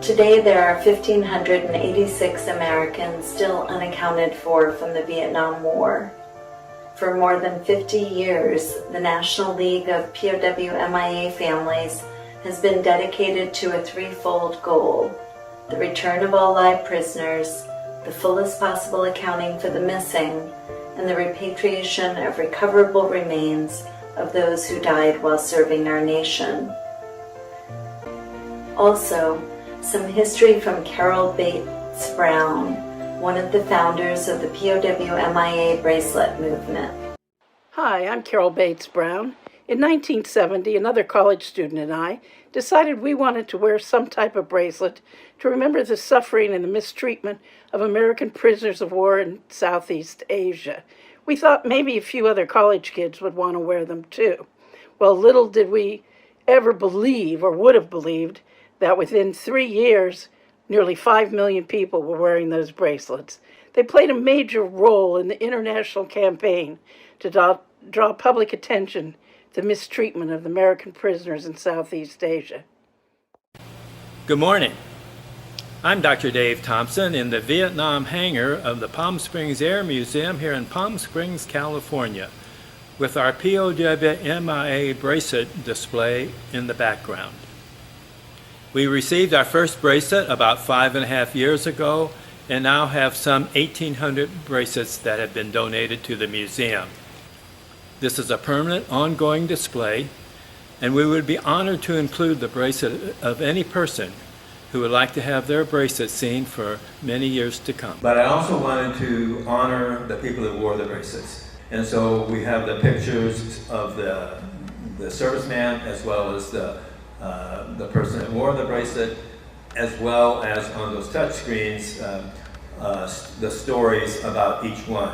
Today there are 1,586 Americans still unaccounted for from the Vietnam War. For more than 50 years, the National League of POW MIA Families has been dedicated to a threefold goal: the return of all live prisoners, the fullest possible accounting for the missing, and the repatriation of recoverable remains of those who died while serving our nation. Also, some history from Carol Bates Brown, one of the founders of the POW MIA Bracelet movement. Hi, I'm Carol Bates Brown. In 1970, another college student and I decided we wanted to wear some type of bracelet to remember the suffering and the mistreatment of American prisoners of war in Southeast Asia. We thought maybe a few other college kids would want to wear them too. Well, little did we ever believe, or would have believed, that within 3 years, nearly 5 million people were wearing those bracelets. They played a major role in the international campaign to draw public attention to the mistreatment of American prisoners in Southeast Asia. Good morning. I'm Dr. Dave Thompson in the Vietnam hangar of the Palm Springs Air Museum here in Palm Springs, California, with our POW MIA bracelet display in the background. We received our first bracelet about 5.5 years ago and now have some 1,800 bracelets that have been donated to the museum. This is a permanent, ongoing display, and we would be honored to include the bracelet of any person who would like to have their bracelet seen for many years to come. But I also wanted to honor the people that wore the bracelets. And so we have the pictures of the serviceman as well as the person that wore the bracelet, as well as on those touch screens, the stories about each one.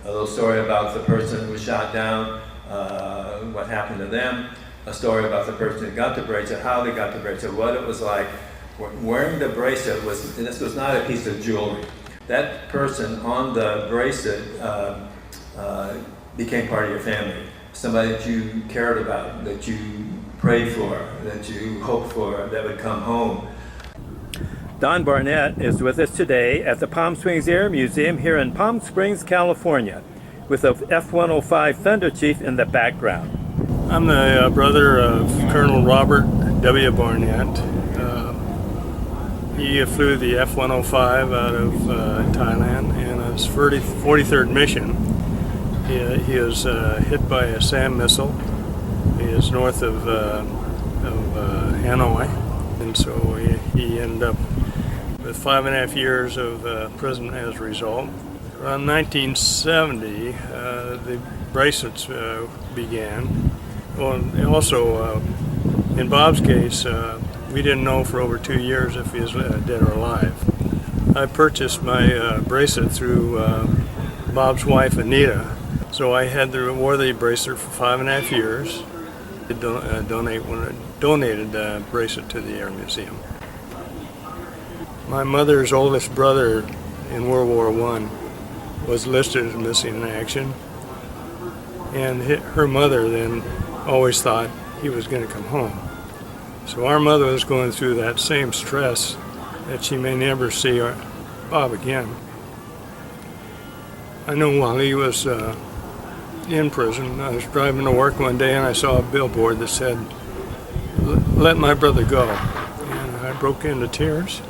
A little story about the person who was shot down, what happened to them, a story about the person who got the bracelet, how they got the bracelet, what it was like. Wearing the bracelet this was not a piece of jewelry. That person on the bracelet became part of your family. Somebody that you cared about, that you prayed for, that you hoped for, that would come home. Don Barnett is with us today at the Palm Springs Air Museum here in Palm Springs, California, with a F-105 Thunder Chief in the background. I'm the brother of Colonel Robert W. Barnett. He flew the F-105 out of Thailand in his 43rd mission. He was hit by a Psam missile. He is north of Hanoi, and so he ended up with 5.5 years of prison as a result. Around 1970, the bracelets began. Well, also, in Bob's case, we didn't know for over 2 years if he was dead or alive. I purchased my bracelet through Bob's wife, Anita. So I wore the bracelet for 5.5 years. I donated the bracelet to the Air Museum. My mother's oldest brother in World War I was listed as missing in action, and her mother then always thought he was going to come home. So our mother was going through that same stress that she may never see Bob again. I know while he was in prison, I was driving to work one day and I saw a billboard that said, "Let my brother go." And I broke into tears.